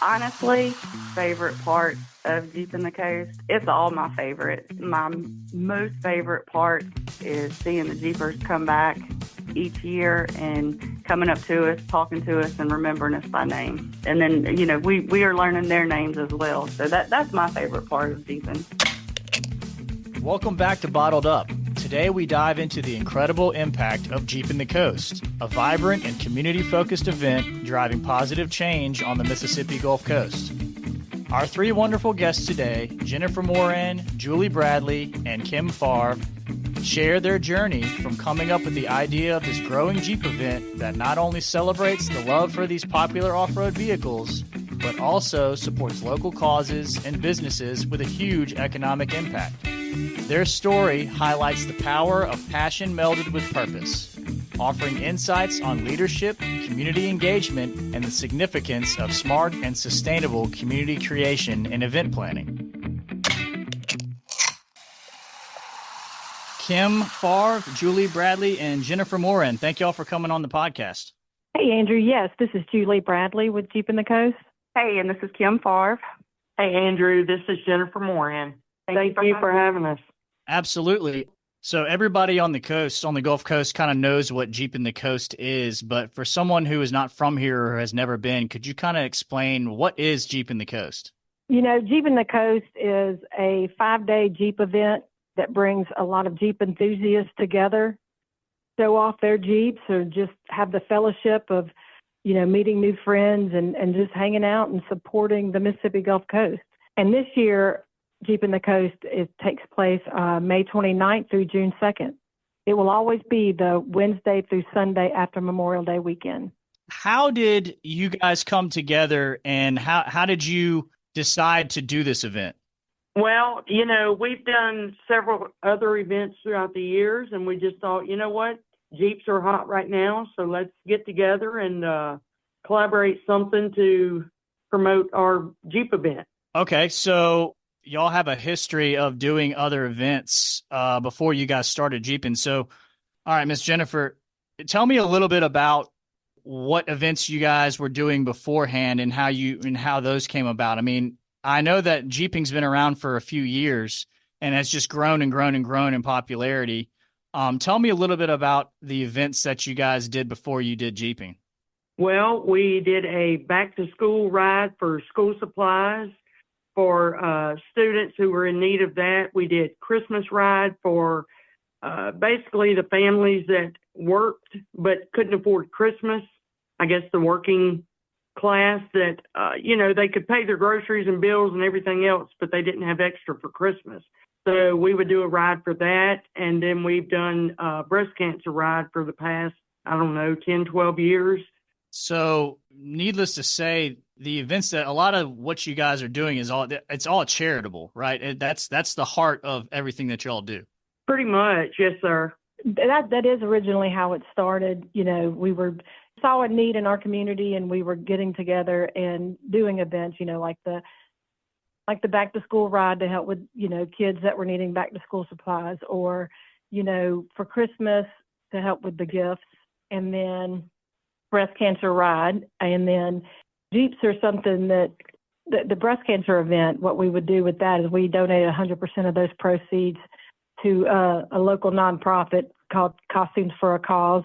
Honestly, favorite part of Jeepin the Coast, it's all my favorite. My most favorite part is seeing the Jeepers come back each year and coming up to us, talking to us, and remembering us by name. And then, we are learning their names as well. So that's my favorite part of Jeepin. Welcome back to Bottled Up. Today we dive into the incredible impact of Jeepin the Coast, a vibrant and community-focused event driving positive change on the Mississippi Gulf Coast. Our three wonderful guests today, Jennifer Moran, Julie Bradley, and Kim Farve, share their journey from coming up with the idea of this growing Jeep event that not only celebrates the love for these popular off-road vehicles, but also supports local causes and businesses with a huge economic impact. Their story highlights the power of passion melded with purpose, offering insights on leadership, community engagement, and the significance of smart and sustainable community creation and event planning. Kim Farve, Julie Bradley, and Jennifer Moran, thank you all for coming on the podcast. Hey, Andrew. Yes, this is Julie Bradley with Jeepin the Coast. Hey, and this is Kim Farve. Hey, Andrew. This is Jennifer Moran. Thank you for having us. Absolutely. So everybody on the coast, on the Gulf Coast, kind of knows what Jeepin the Coast is. But for someone who is not from here or has never been, could you kind of explain what is Jeepin the Coast? Jeepin the Coast is a 5-day Jeep event that brings a lot of Jeep enthusiasts together, show off their Jeeps, or just have the fellowship of, meeting new friends and just hanging out and supporting the Mississippi Gulf Coast. And this year, Jeepin the Coast, it takes place May 29th through June 2nd. It will always be the Wednesday through Sunday after Memorial Day weekend. How did you guys come together, and how did you decide to do this event? Well, we've done several other events throughout the years, and we just thought, you know what? Jeeps are hot right now, so let's get together and collaborate something to promote our Jeep event. Okay, so y'all have a history of doing other events before you guys started Jeepin. So, all right, Miss Jennifer, tell me a little bit about what events you guys were doing beforehand and how those came about. I mean, I know that Jeeping's been around for a few years and has just grown and grown and grown in popularity. Tell me a little bit about the events that you guys did before you did Jeeping. Well, we did a back-to-school ride for school supplies for students who were in need of that. We did Christmas ride for basically the families that worked but couldn't afford Christmas. I guess the working class that, they could pay their groceries and bills and everything else, but they didn't have extra for Christmas. So we would do a ride for that. And then we've done breast cancer ride for the past, 10, 12 years. So needless to say, the events that a lot of what you guys are doing it's all charitable, right? That's the heart of everything that y'all do. Pretty much. Yes, sir. That is originally how it started. We saw a need in our community, and we were getting together and doing events, like the back to school ride to help with, kids that were needing back to school supplies, or, for Christmas to help with the gifts, and then breast cancer ride. And then Jeeps are something that the breast cancer event, what we would do with that is we donate 100% of those proceeds to a local nonprofit called Costumes for a Cause,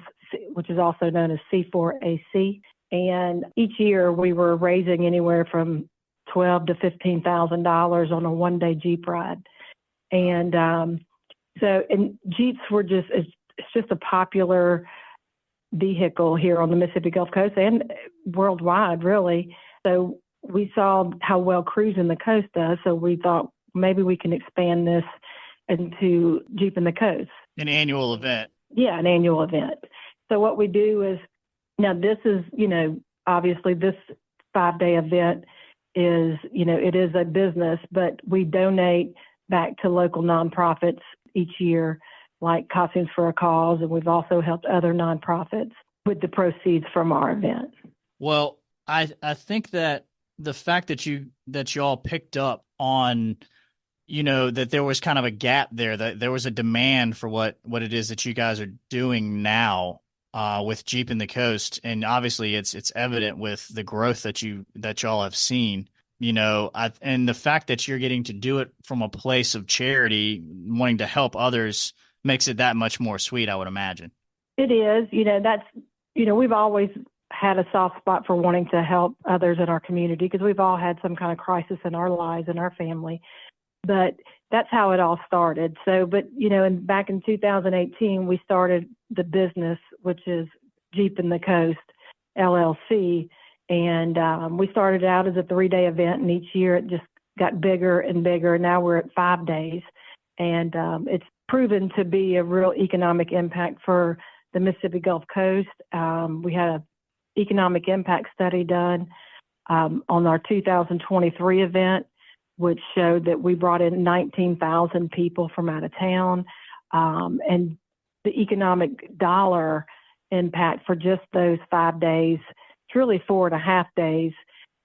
which is also known as C4AC. And each year we were raising anywhere from $12,000 to $15,000 on a one-day Jeep ride. And and Jeeps were it's just a popular vehicle here on the Mississippi Gulf Coast and worldwide, really. So we saw how well Cruising the Coast does, so we thought maybe we can expand this into Jeepin the Coast. An annual event. Yeah, an annual event. So what we do is, now this is, obviously this 5-day event is, it is a business, but we donate back to local nonprofits each year, like Costumes for a Cause, and we've also helped other nonprofits with the proceeds from our event. Well, I think that the fact that y'all picked up on, that there was kind of a gap there, that there was a demand for what it is that you guys are doing now. with Jeepin The Coast, and obviously it's evident with the growth that y'all have seen. And the fact that you're getting to do it from a place of charity, wanting to help others, makes it that much more sweet, I would imagine. It is, we've always had a soft spot for wanting to help others in our community because we've all had some kind of crisis in our lives and our family. But that's how it all started. So, back in 2018, we started the business, which is Jeepin The Coast, LLC. And we started out as a 3-day event, and each year it just got bigger and bigger. Now we're at 5 days. And it's proven to be a real economic impact for the Mississippi Gulf Coast. We had an economic impact study done on our 2023 event, which showed that we brought in 19,000 people from out of town. And the economic dollar impact for just those 5 days, it's really 4.5 days,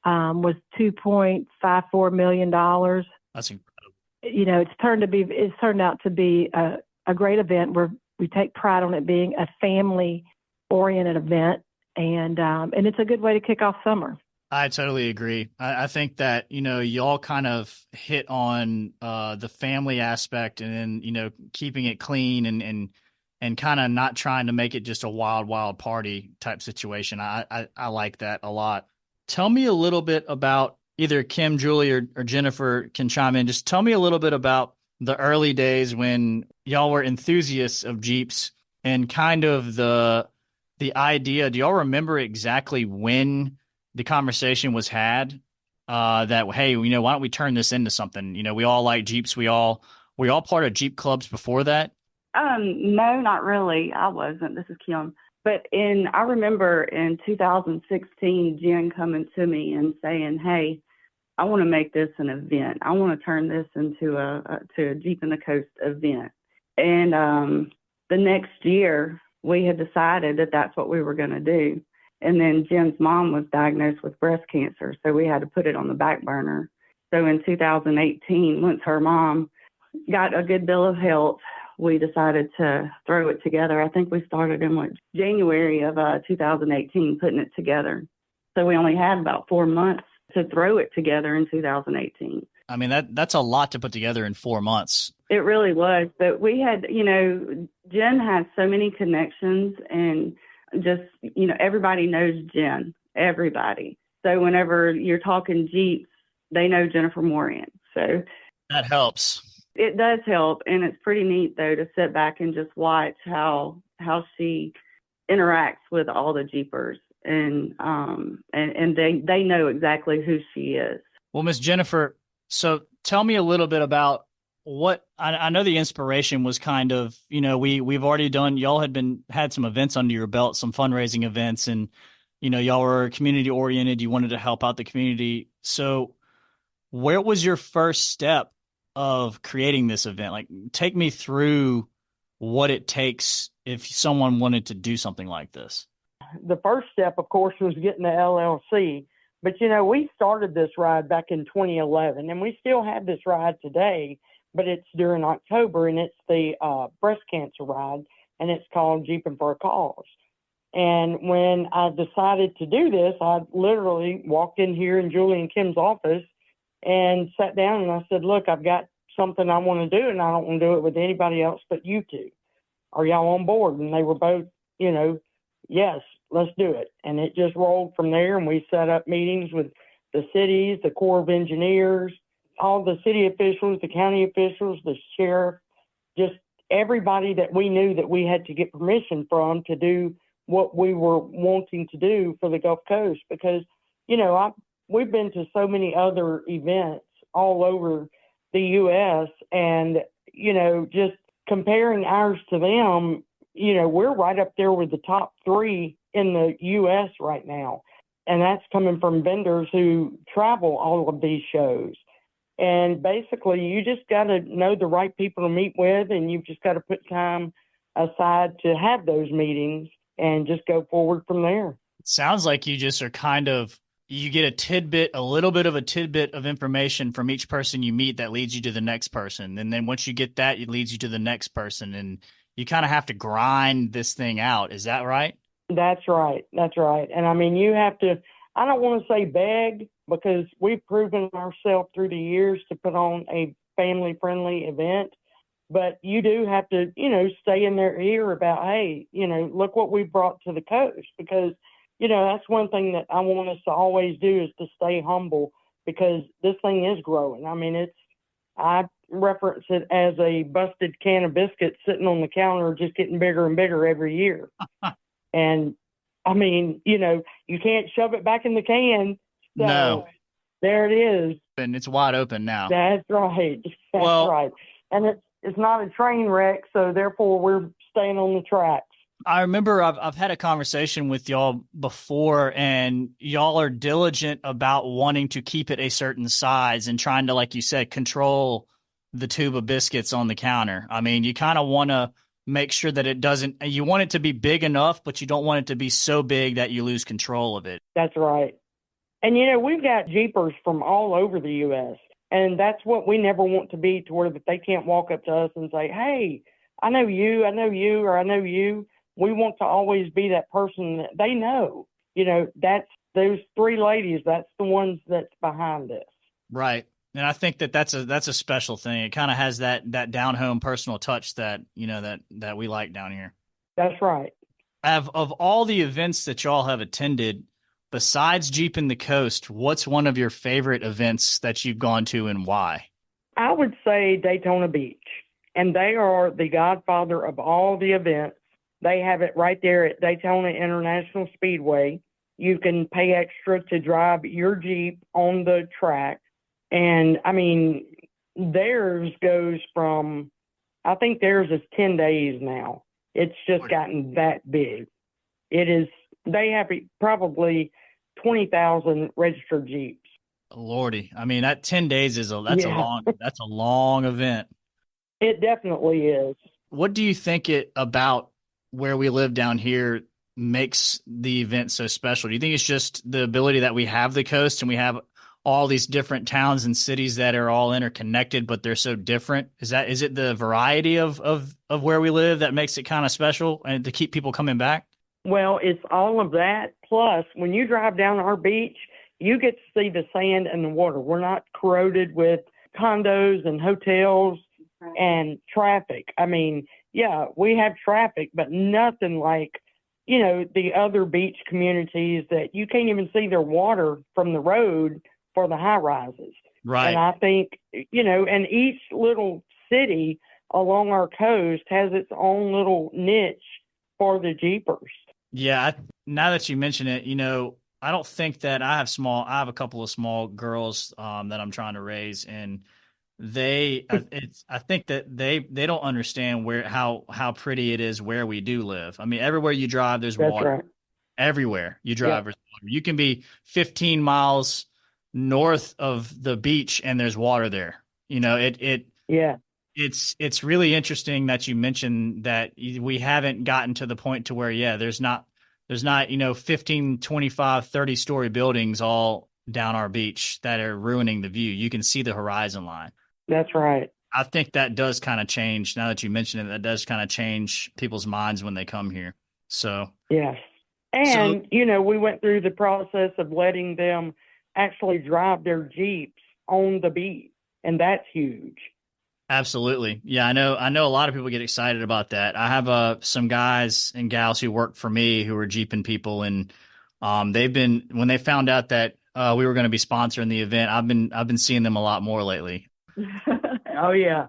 was $2.54 million. That's incredible. It's turned out to be a great event where we take pride on it being a family-oriented event, and it's a good way to kick off summer. I totally agree. I think that, y'all kind of hit on the family aspect, and then, keeping it clean and kind of not trying to make it just a wild party type situation. I like that a lot. Tell me a little bit about, either Kim, Julie, or Jennifer can chime in. Just tell me a little bit about the early days when y'all were enthusiasts of Jeeps and kind of the idea. Do y'all remember exactly when the conversation was had that, hey, why don't we turn this into something? We all like Jeeps. Were y'all part of Jeep clubs before that? No, not really. I wasn't. This is Kim. But I remember in 2016, Jen coming to me and saying, hey, I want to make this an event. I want to turn this into a Jeepin The Coast event. And the next year, we had decided that that's what we were going to do. And then Jen's mom was diagnosed with breast cancer, so we had to put it on the back burner. So in 2018, once her mom got a good bill of health, we decided to throw it together. I think we started in January of 2018, putting it together. So we only had about 4 months to throw it together in 2018. I mean, that's a lot to put together in 4 months. It really was. But we had, Jen has so many connections, and just, everybody knows Jen, everybody. So whenever you're talking Jeeps, they know Jennifer Moran. So that helps. It does help. And it's pretty neat, though, to sit back and just watch how she interacts with all the Jeepers. And they know exactly who she is. Well, Miss Jennifer, so tell me a little bit about what I know. The inspiration was kind of, we've already done, y'all had some events under your belt, some fundraising events, and, y'all were community oriented. You wanted to help out the community. So where was your first step of creating this event? Like, take me through what it takes if someone wanted to do something like this. The first step, of course, was getting the LLC. But, we started this ride back in 2011, and we still have this ride today, but it's during October, and it's the breast cancer ride, and it's called Jeepin for a Cause. And when I decided to do this, I literally walked in here in Julie and Kim's office and sat down, and I said, look, I've got something I want to do, and I don't want to do it with anybody else but you two. Are y'all on board? And they were both, yes, let's do it. And it just rolled from there, and we set up meetings with the cities, the Corps of Engineers, all the city officials, the county officials, the sheriff, just everybody that we knew that we had to get permission from to do what we were wanting to do for the Gulf Coast. Because, we've been to so many other events all over the U.S. and, just comparing ours to them, we're right up there with the top 3 in the U.S. right now. And that's coming from vendors who travel all of these shows. And basically, you just got to know the right people to meet with, and you've just got to put time aside to have those meetings and just go forward from there. It sounds like you just are you get a little bit of a tidbit of information from each person you meet that leads you to the next person. And then once you get that, it leads you to the next person. And you kind of have to grind this thing out. Is that right? That's right. That's right. And I mean, you have to, I don't want to say beg because we've proven ourselves through the years to put on a family friendly event. But you do have to, stay in their ear about, hey, look what we brought to the coast because, that's one thing that I want us to always do is to stay humble because this thing is growing. I mean, I reference it as a busted can of biscuits sitting on the counter, just getting bigger and bigger every year. And I mean, you can't shove it back in the can. So No. there it is. And it's wide open now. That's right. That's right. And it's not a train wreck, so therefore we're staying on the tracks. I remember I've had a conversation with y'all before, and y'all are diligent about wanting to keep it a certain size and trying to, like you said, control the tube of biscuits on the counter. I mean, you kind of want to make sure that you want it to be big enough, but you don't want it to be so big that you lose control of it. That's right. And, we've got Jeepers from all over the U.S., and that's what we never want to be, to where that they can't walk up to us and say, hey, I know you, or I know you. We want to always be that person that they know. That's those three ladies. That's the ones that's behind this. Right. And I think that's a special thing. It kind of has that down home personal touch that, that we like down here. That's right. Of all the events that y'all have attended, besides Jeepin the Coast, what's one of your favorite events that you've gone to and why? I would say Daytona Beach. And they are the godfather of all the events. They have it right there at Daytona International Speedway. You can pay extra to drive your Jeep on the track. And, I mean, theirs goes from, I think theirs is 10 days now. It's just gotten that big. They have probably 20,000 registered Jeeps. Lordy. I mean, that 10 days that's a long event. It definitely is. What do you think about where we live down here makes the event so special? Do you think it's just the ability that we have the coast and we have all these different towns and cities that are all interconnected, but they're so different? Is it the variety of where we live that makes it kind of special and to keep people coming back? Well, it's all of that. Plus, when you drive down our beach, you get to see the sand and the water. We're not corroded with condos and hotels and traffic. I mean, yeah, we have traffic, but nothing like, the other beach communities that you can't even see their water from the road for the high rises. Right. And I think, and each little city along our coast has its own little niche for the Jeepers. Yeah. Now that you mention it, I don't think that I have a couple of small girls that I'm trying to raise, and I think that they don't understand how pretty it is where we do live. I mean, everywhere you drive, there's That's water. Right. Everywhere you drive, there's water. You can be 15 miles north of the beach and there's water there. It's really interesting that you mentioned that we haven't gotten to the point to where, there's not, 15, 25, 30 story buildings all down our beach that are ruining the view. You can see the horizon line. That's right. I think that does kind of change. Now that you mention it, that does kind of change people's minds when they come here. So, yes. And, we went through the process of letting them actually drive their Jeeps on the beach. And that's huge. Absolutely. Yeah, I know a lot of people get excited about that. I have some guys and gals who work for me who are Jeepin people, and when they found out that we were going to be sponsoring the event, I've been seeing them a lot more lately. Oh yeah.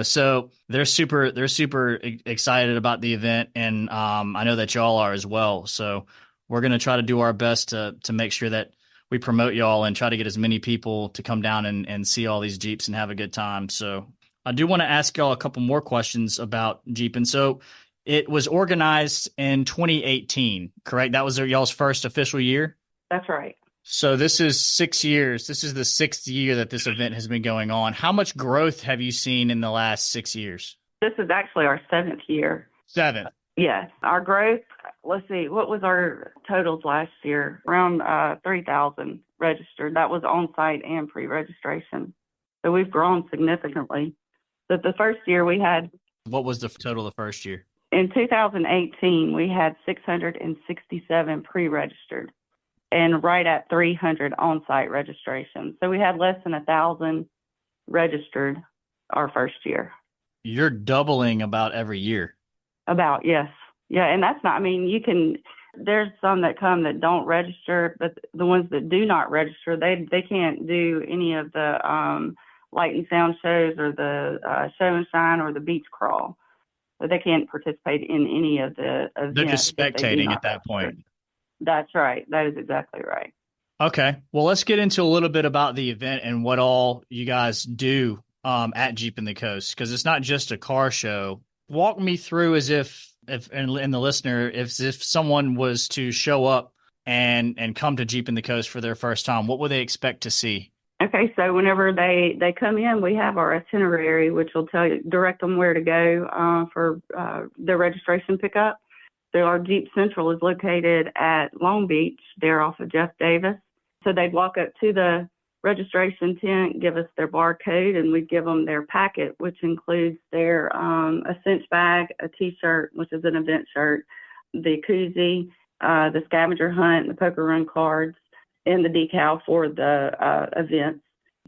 So they're super excited about the event, and I know that y'all are as well. So we're going to try to do our best to make sure that we promote y'all and try to get as many people to come down and see all these Jeeps and have a good time. So I do want to ask y'all a couple more questions about Jeepin. So it was organized in 2018, correct? That was y'all's first official year? That's right. So this is 6 years. This is the 6th year that this event has been going on. How much growth have you seen in the last 6 years? This is actually our 7th year. 7th. Yes. Our growth, let's see, what was our totals last year? Around 3,000 registered. That was on-site and pre-registration. So we've grown significantly. But the first year we had... What was the total the first year? In 2018, we had 667 pre-registered and right at 300 on-site registrations. So we had less than 1,000 registered our first year. You're doubling about every year. About, yes. Yeah, and that's not, I mean, there's some that come that don't register, but the ones that do not register, they can't do any of the light and sound shows or the show and shine or the beach crawl. So they can't participate in any of the events. They're just spectating at that point. That's right. That is exactly right. Okay. Well, let's get into a little bit about the event and what all you guys do at Jeepin The Coast, because it's not just a car show. Walk me through as if and the listener, if someone was to show up and come to Jeepin The Coast for their first time, what would they expect to see? Okay, so whenever they come in, we have our itinerary, which will direct them where to go for their registration pickup. So our Jeep Central is located at Long Beach, there off of Jeff Davis. So they'd walk up to the registration tent, give us their barcode, and we'd give them their packet, which includes their a cinch bag, a T-shirt, which is an event shirt, the koozie, the scavenger hunt, the poker run cards, and the decal for the events.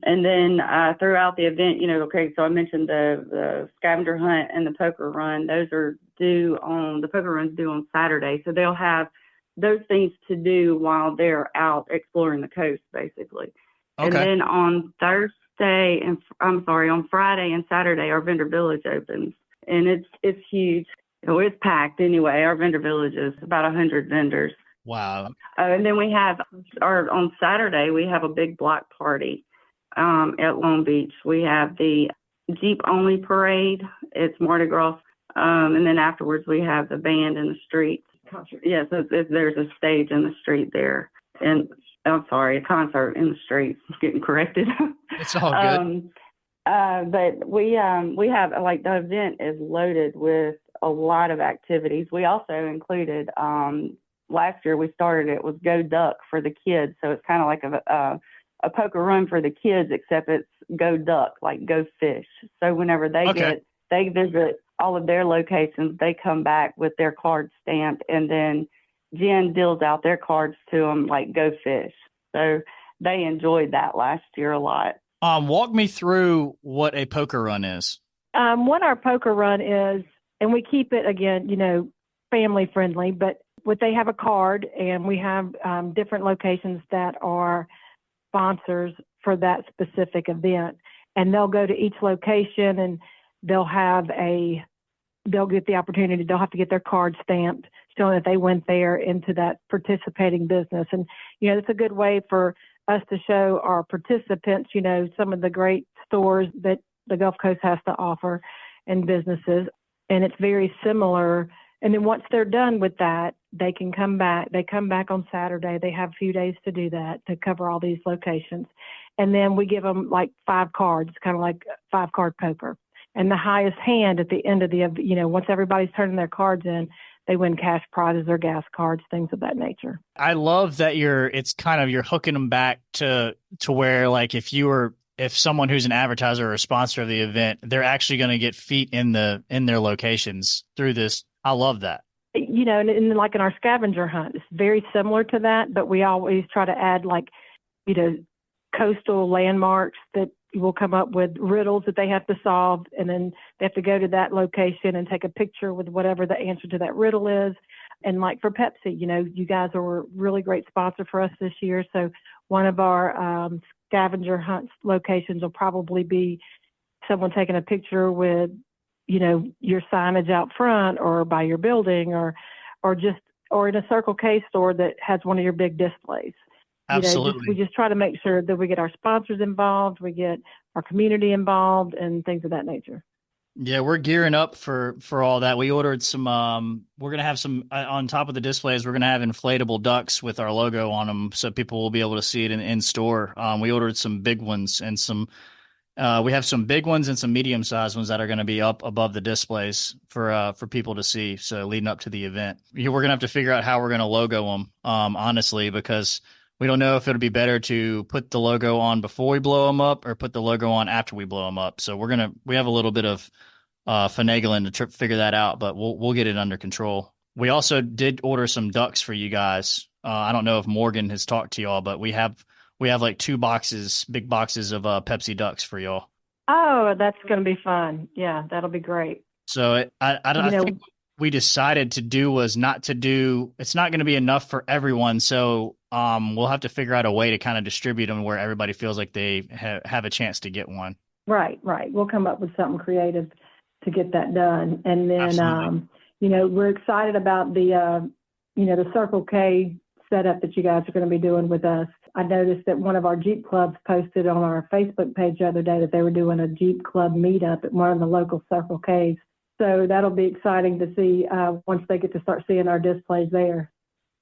And then throughout the event, so I mentioned the scavenger hunt and the poker run. Those are the poker run's due on Saturday. So they'll have those things to do while they're out exploring the coast, basically. Okay. And then on Friday and Saturday, our vendor village opens. And it's huge. It's packed anyway. Our vendor village is about 100 vendors. Wow. And then we have on Saturday, we have a big block party at Long Beach. We have the Jeep only parade. It's Mardi Gras. And then afterwards, we have the band in the street. Yes, there's a stage in the street there. And I'm sorry, a concert in the street. Getting corrected. It's all good. But we have, the event is loaded with a lot of activities. We also included, last year we started it was Go Duck for the kids. So it's kind of like a poker run for the kids, except it's Go Duck, like go fish. So whenever they visit all of their locations, they come back with their cards stamped, and then Jen deals out their cards to them like go fish. So they enjoyed that last year a lot. Walk me through what a poker run is. What our poker run is, and we keep it, again, family friendly, but they have a card, and we have different locations that are sponsors for that specific event. And they'll go to each location, and they'll get the opportunity, they'll have to get their card stamped, showing that they went there into that participating business. And, it's a good way for us to show our participants, some of the great stores that the Gulf Coast has to offer and businesses. And it's very similar. And then once they're done with that, they can come back. They come back on Saturday. They have a few days to do that, to cover all these locations. And then we give them like 5 cards, kind of like 5-card poker. And the highest hand at the end of once everybody's turning their cards in, they win cash prizes or gas cards, things of that nature. I love that you're hooking them back to where, like, if someone who's an advertiser or a sponsor of the event, they're actually going to get feet in their locations through this. I love that. And like in our scavenger hunt, it's very similar to that, but we always try to add coastal landmarks that will come up with riddles that they have to solve, and then they have to go to that location and take a picture with whatever the answer to that riddle is. And like for Pepsi, you guys are a really great sponsor for us this year. So one of our scavenger hunt locations will probably be someone taking a picture with, your signage out front or by your building or in a Circle K store that has one of your big displays. Absolutely. We just try to make sure that we get our sponsors involved, we get our community involved, and things of that nature. Yeah, we're gearing up for all that. We ordered some, we're going to have some, on top of the displays, we're going to have inflatable ducks with our logo on them so people will be able to see it in store. We ordered some big ones and we have some big ones and some medium-sized ones that are going to be up above the displays for people to see. So leading up to the event, we're going to have to figure out how we're going to logo them, honestly, because we don't know if it'll be better to put the logo on before we blow them up or put the logo on after we blow them up. So we have a little bit of finagling to figure that out, but we'll get it under control. We also did order some ducks for you guys. I don't know if Morgan has talked to y'all, but we have like 2 boxes, big boxes of Pepsi ducks for y'all. Oh, that's going to be fun. Yeah, that'll be great. So I You know, think we decided to do was not to do. It's not going to be enough for everyone. So we'll have to figure out a way to kind of distribute them where everybody feels like they have a chance to get one. right, right. We'll come up with something creative to get that done. And then, Absolutely. we're excited about the Circle K setup that you guys are going to be doing with us. I noticed that one of our Jeep clubs posted on our Facebook page the other day that they were doing a Jeep club meetup at one of the local Circle Ks. So that'll be exciting to see once they get to start seeing our displays there.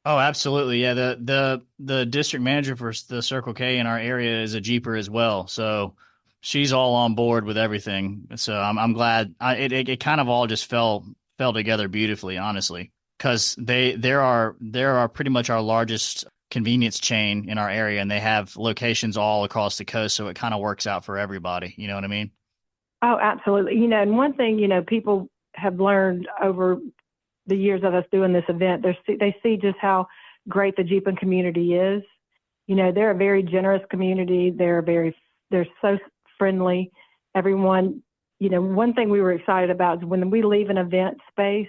Oh, absolutely. Yeah, the district manager for the Circle K in our area is a Jeeper as well. So she's all on board with everything. So I'm glad. It kind of all just fell together beautifully, honestly, because there are pretty much our largest convenience chain in our area, and they have locations all across the coast. So it kind of works out for everybody. You know what I mean? Oh, absolutely. And one thing, people have learned over the years of us doing this event, they see just how great the Jeepin community is. They're a very generous community. They're so friendly. Everyone, one thing we were excited about is when we leave an event space,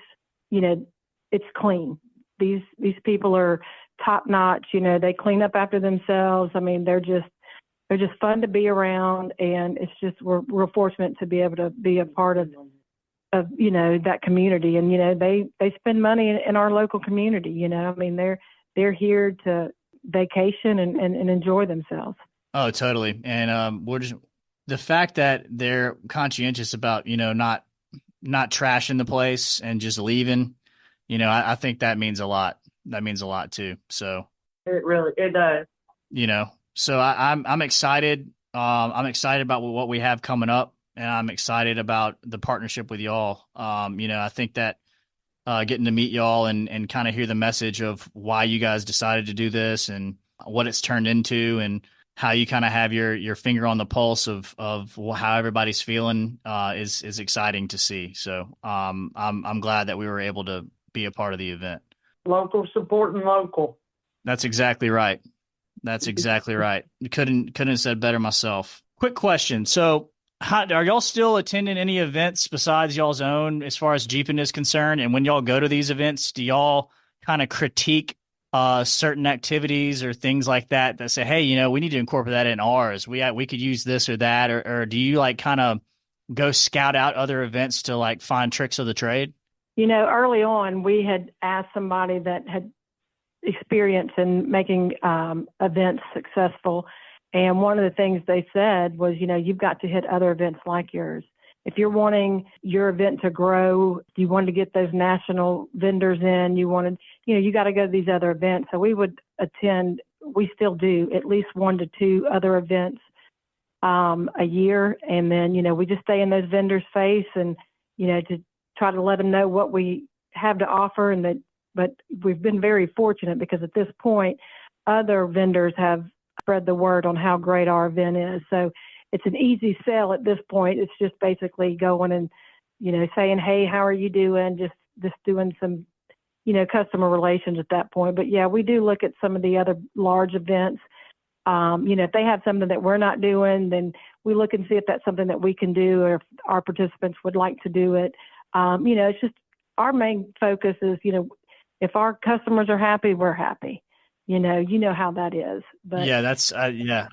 it's clean. These people are top notch. They clean up after themselves. I mean, they're just fun to be around, and it's just we're fortunate to be able to be a part of that community. And they spend money in our local community. I mean, they're here to vacation and enjoy themselves. Oh, totally. And we're just the fact that they're conscientious about not trashing the place and just leaving. I think that means a lot. That means a lot too. So It does. So I'm excited. I'm excited about what we have coming up, and I'm excited about the partnership with y'all. I think that getting to meet y'all and kind of hear the message of why you guys decided to do this and what it's turned into, and how you kind of have your finger on the pulse of how everybody's feeling is exciting to see. So I'm glad that we were able to be a part of the event. Local supporting local. That's exactly right. That's exactly right. Couldn't have said better myself. Quick question. So are y'all still attending any events besides y'all's own as far as Jeepin is concerned? And when y'all go to these events, do y'all kind of critique certain activities or things like that say, hey, we need to incorporate that in ours. We could use this or that, or do you like kind of go scout out other events to like find tricks of the trade? Early on, we had asked somebody that had experience in making events successful. And one of the things they said was, you've got to hit other events like yours. If you're wanting your event to grow, you wanted to get those national vendors in, you got to go to these other events. So we would attend, we still do at least 1 to 2 other events a year. And then, we just stay in those vendors' face and, to try to let them know what we have to offer. But we've been very fortunate because at this point, other vendors have spread the word on how great our event is. So it's an easy sell at this point. It's just basically going and, saying, hey, how are you doing? Just doing some, customer relations at that point. But yeah, we do look at some of the other large events. If they have something that we're not doing, then we look and see if that's something that we can do or if our participants would like to do it. It's just our main focus is, if our customers are happy, we're happy. You know how that is. But yeah,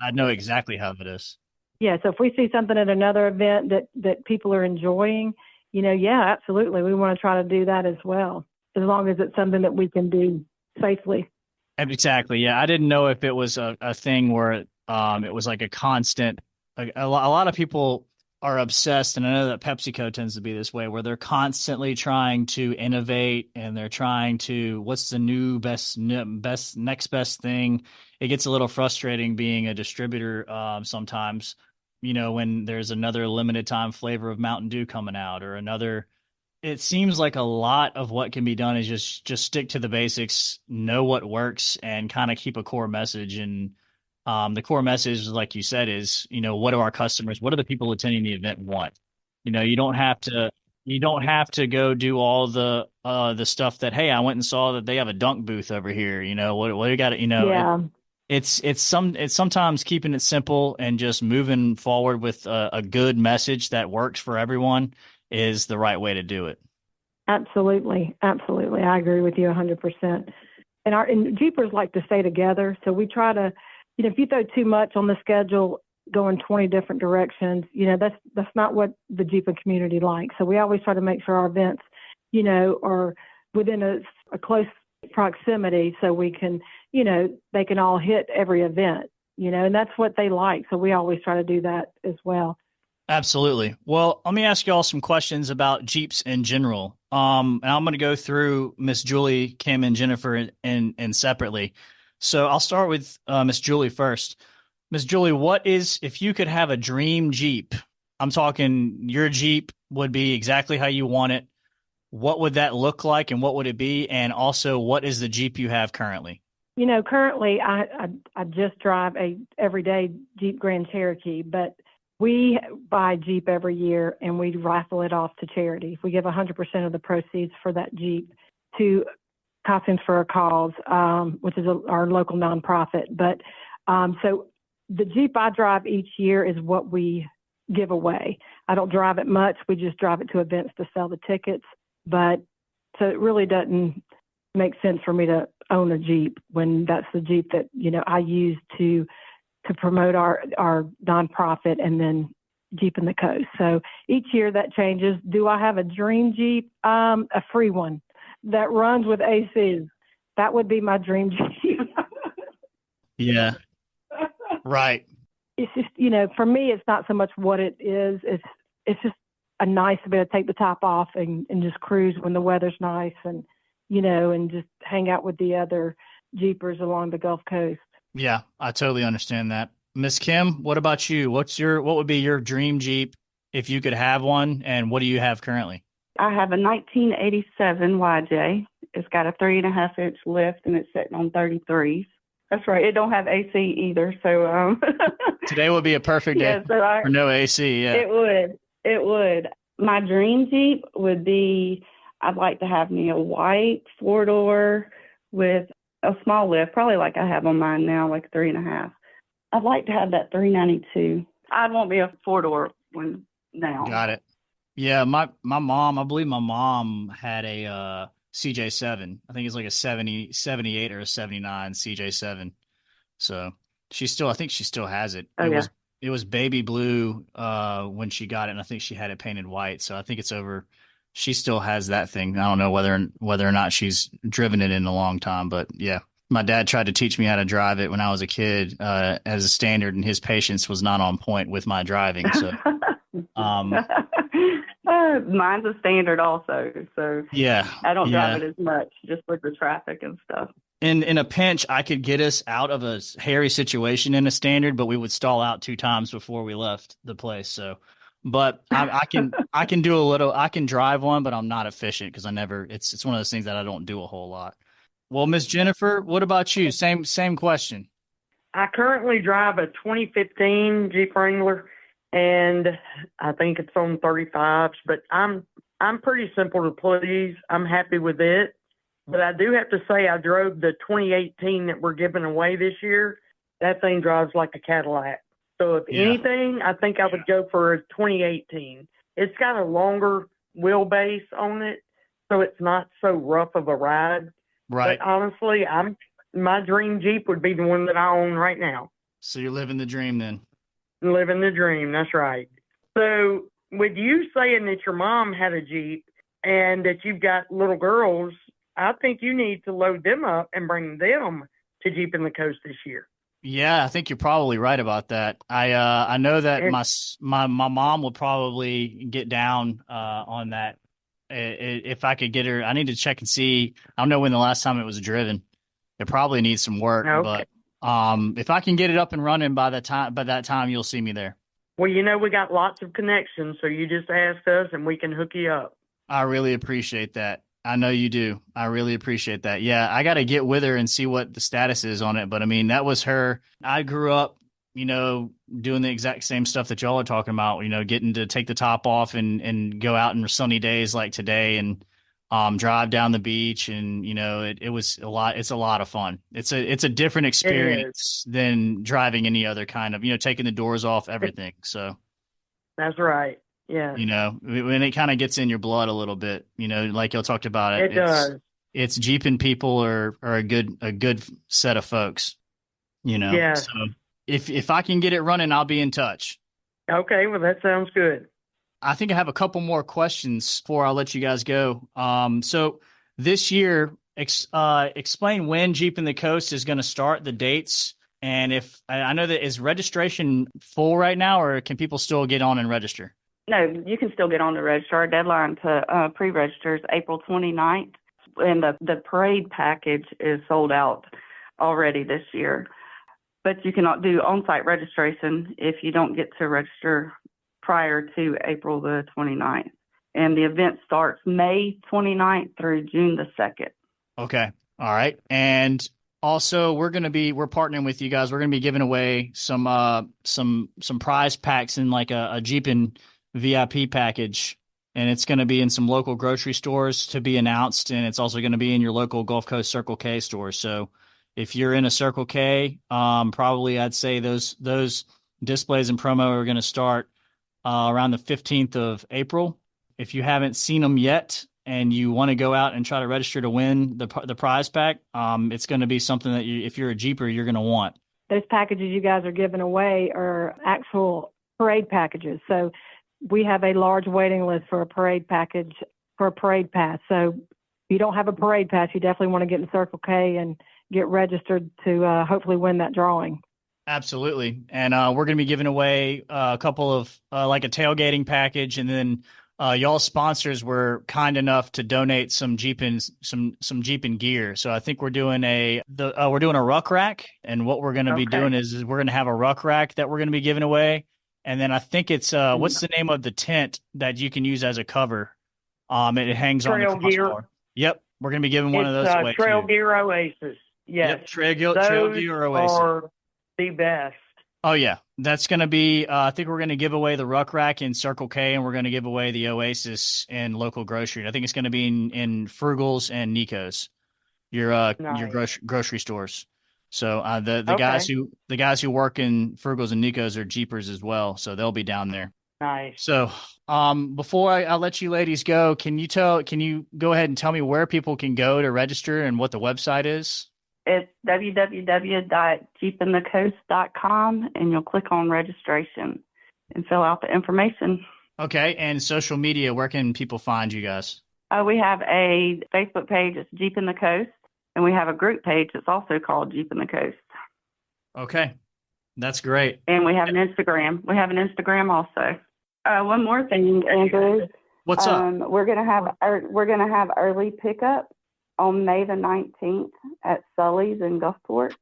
I know exactly how it is. Yeah, so if we see something at another event that people are enjoying, yeah, absolutely, we want to try to do that as well, as long as it's something that we can do safely. Exactly. Yeah, I didn't know if it was a thing where it was like a constant. A lot of people are obsessed, and I know that PepsiCo tends to be this way, where they're constantly trying to innovate and they're trying to, what's the new next best thing. It gets a little frustrating being a distributor sometimes, when there's another limited time flavor of Mountain Dew coming out or another. It seems like a lot of what can be done is just stick to the basics, know what works, and kind of keep a core message. And the core message, like you said, is, what do our customers, what do the people attending the event want? You don't have to You don't have to go do all the stuff that, hey, I went and saw that they have a dunk booth over here. What you got to, Yeah, it's sometimes keeping it simple and just moving forward with a good message that works for everyone is the right way to do it. absolutely. Absolutely. I agree with you 100%. And Jeepers like to stay together. So we try to, if you throw too much on the schedule, going 20 different directions, that's not what the Jeeping community likes. So we always try to make sure our events, are within a close proximity so we can, they can all hit every event, and that's what they like. So we always try to do that as well. Absolutely. Well, let me ask you all some questions about Jeeps in general. And I'm going to go through Miss Julie, Kim, and Jennifer and separately. So I'll start with Miss Julie first. Miss Julie, if you could have a dream Jeep? I'm talking your Jeep would be exactly how you want it. What would that look like, and what would it be? And also, what is the Jeep you have currently? Currently I just drive a everyday Jeep Grand Cherokee, but we buy Jeep every year and we raffle it off to charity. We give 100% of the proceeds for that Jeep to Costumes for a Cause, which is our local nonprofit. But so the Jeep I drive each year is what we give away. I don't drive it much. We just drive it to events to sell the tickets. But so it really doesn't make sense for me to own a Jeep when that's the Jeep that, I use to promote our nonprofit and then Jeepin The Coast. So each year that changes. Do I have a dream Jeep? A free one that runs with AC. That would be my dream Jeep. Yeah. Right. It's just, for me, it's not so much what it is. It's just a nice to be able to take the top off and just cruise when the weather's nice and, and just hang out with the other Jeepers along the Gulf Coast. Yeah, I totally understand that. Miss Kim, what about you? What would be your dream Jeep if you could have one, and what do you have currently? I have a 1987 YJ. It's got a 3.5-inch lift and it's sitting on 33s. That's right. It don't have AC either. So Today would be a perfect day for no AC. Yeah, it would. My dream Jeep would be, I'd like to have me a white 4-door with a small lift, probably like I have on mine now, like 3.5. I'd like to have that 392. I'd want me a 4-door one now. Got it. Yeah, my mom, I believe my mom had a CJ7. I think it's like a 78 or a 79 CJ7. So I think she still has it. Oh, yeah. It was baby blue when she got it, and I think she had it painted white. So I think it's over. She still has that thing. I don't know whether or not she's driven it in a long time, but yeah. My dad tried to teach me how to drive it when I was a kid as a standard, and his patience was not on point with my driving. So, mine's a standard also. So yeah, I don't drive it as much just with the traffic and stuff. In a pinch, I could get us out of a hairy situation in a standard, but we would stall out 2 times before we left the place. So, but I can do a little. I can drive one, but I'm not efficient because it's one of those things that I don't do a whole lot. Well, Miss Jennifer, what about you? Same question. I currently drive a 2015 Jeep Wrangler, and I think it's on 35s, but I'm pretty simple to please. I'm happy with it. But I do have to say I drove the 2018 that we're giving away this year. That thing drives like a Cadillac. So if anything, I think I would go for a 2018. It's got a longer wheelbase on it, so it's not so rough of a ride. Right. But honestly, my dream Jeep would be the one that I own right now. So you're living the dream then. Living the dream, that's right. So with you saying that your mom had a Jeep and that you've got little girls, I think you need to load them up and bring them to Jeepin The Coast this year. Yeah, I think you're probably right about that. I know that my mom will probably get down on that. If I could get her, I need to check and see. I don't know when the last time it was driven. It probably needs some work, okay. But if I can get it up and running by that time, you'll see me there. Well, we got lots of connections, so you just ask us and we can hook you up. I really appreciate that. I know you do. I really appreciate that. Yeah, I got to get with her and see what the status is on it. But I mean, that was her. I grew up doing the exact same stuff that y'all are talking about, getting to take the top off and go out in sunny days like today and drive down the beach. And, it was a lot. It's a lot of fun. It's a different experience than driving any other kind of, taking the doors off, everything. So That's right. Yeah. When it kind of gets in your blood a little bit, like y'all talked about It does. It's Jeepin people are a good set of folks, Yeah. So if I can get it running, I'll be in touch. Okay. Well, that sounds good. I think I have a couple more questions before I'll let you guys go. So this year, explain when Jeepin the Coast is going to start, the dates, and if I know that is registration full right now, or can people still get on and register? No, you can still get on to register. Our deadline to pre-register is April 29th, and the parade package is sold out already this year. But you cannot do on-site registration if you don't get to register prior to April the 29th. And the event starts May 29th through June the 2nd. Okay. All right. And also we're partnering with you guys. We're going to be giving away some prize packs in like a Jeepin VIP package. And it's going to be in some local grocery stores to be announced. And it's also going to be in your local Gulf Coast Circle K store. So if you're in a Circle K, probably I'd say those displays and promo are going to start around the 15th of April. If you haven't seen them yet and you want to go out and try to register to win the prize pack, it's going to be something that if you're a Jeeper, you're going to want. Those packages you guys are giving away are actual parade packages. So we have a large waiting list for a parade package, for a parade pass. So if you don't have a parade pass, you definitely want to get in Circle K and get registered to hopefully win that drawing. Absolutely. And we're going to be giving away a couple of like a tailgating package. And then y'all sponsors were kind enough to donate some Jeepin gear. So I think we're doing a ruck rack. And what we're going to be doing is we're going to have a ruck rack that we're going to be giving away. And then I think it's what's the name of the tent that you can use as a cover? It hangs Trail on the crossbar. Yep. We're going to be giving one of those away. Trail too. Gear Oasis. Yes. Yep. Trail Gear Oasis. Are the best. Oh, yeah. That's going to be, I think we're going to give away the Ruck Rack in Circle K, and we're going to give away the Oasis in local grocery. I think it's going to be in Frugal's and Nico's, your grocery stores. So the guys who work in Frugal's and Nico's are Jeepers as well, so they'll be down there. Nice. So before I let you ladies go, can you go ahead and tell me where people can go to register and what the website is? It's www.jeepinthecoast.com, and you'll click on registration and fill out the information. Okay, and social media, where can people find you guys? We have a Facebook page, it's Jeepin the Coast, and we have a group page that's also called Jeepin the Coast. Okay, that's great. And we have an Instagram. We have an Instagram also. One more thing, Andrew. What's up? We're gonna have early pickup on May the 19th at Sully's in Gulfport,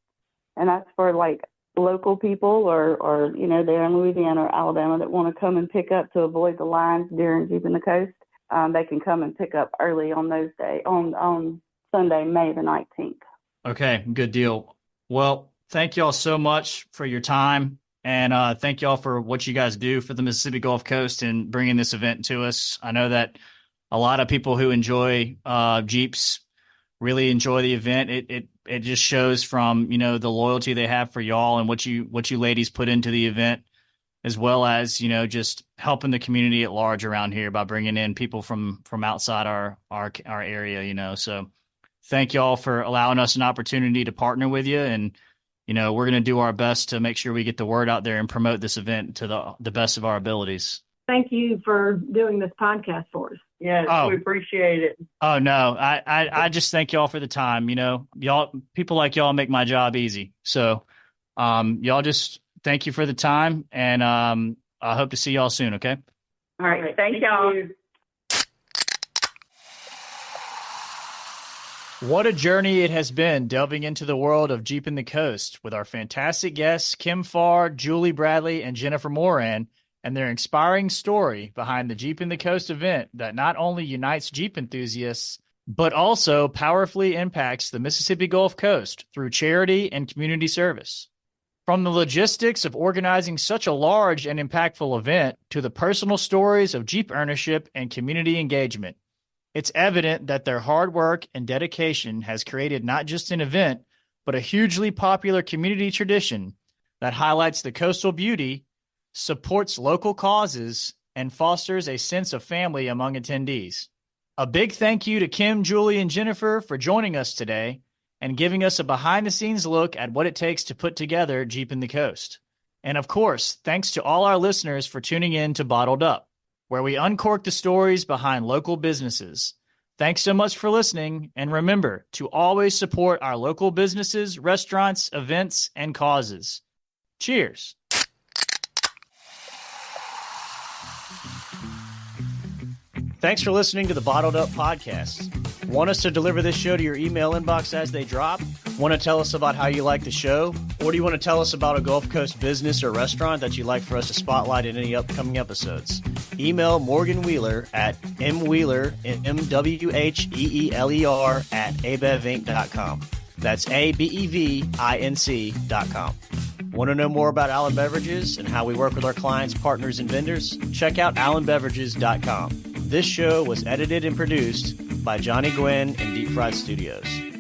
and that's for like local people or they're in Louisiana or Alabama that want to come and pick up to avoid the lines during Jeepin the Coast. They can come and pick up early on those days on Sunday, May the 19th. Okay, good deal. Well, thank y'all so much for your time, and thank y'all for what you guys do for the Mississippi Gulf Coast and bringing this event to us. I know that a lot of people who enjoy Jeeps really enjoy the event. It just shows from, the loyalty they have for y'all and what you ladies put into the event, as well as, just helping the community at large around here by bringing in people from outside our area, So thank y'all for allowing us an opportunity to partner with you. And, we're going to do our best to make sure we get the word out there and promote this event to the best of our abilities. Thank you for doing this podcast for us. Yes, we appreciate it. Oh, no, I just thank y'all for the time. Y'all, people like y'all make my job easy. So y'all just thank you for the time, and I hope to see y'all soon, okay? All right, thank y'all. What a journey it has been delving into the world of Jeepin the Coast with our fantastic guests, Kim Farr, Julie Bradley, and Jennifer Moran, and their inspiring story behind the Jeepin the Coast event that not only unites Jeep enthusiasts, but also powerfully impacts the Mississippi Gulf Coast through charity and community service. From the logistics of organizing such a large and impactful event to the personal stories of Jeep ownership and community engagement, it's evident that their hard work and dedication has created not just an event, but a hugely popular community tradition that highlights the coastal beauty, supports local causes, and fosters a sense of family among attendees. A big thank you to Kim, Julie, and Jennifer for joining us today and giving us a behind-the-scenes look at what it takes to put together Jeepin The Coast. And of course, thanks to all our listeners for tuning in to Bottled Up, where we uncork the stories behind local businesses. Thanks so much for listening, and remember to always support our local businesses, restaurants, events, and causes. Cheers. Thanks for listening to the Bottled Up podcast. Want us to deliver this show to your email inbox as they drop? Want to tell us about how you like the show? Or do you want to tell us about a Gulf Coast business or restaurant that you'd like for us to spotlight in any upcoming episodes? Email Morgan Wheeler at mwheeler, MWHEELER at abevinc.com. That's ABEVINC.com. Want to know more about Allen Beverages and how we work with our clients, partners, and vendors? Check out allenbeverages.com. This show was edited and produced by Johnny Gwynn and Deep Fried Studios.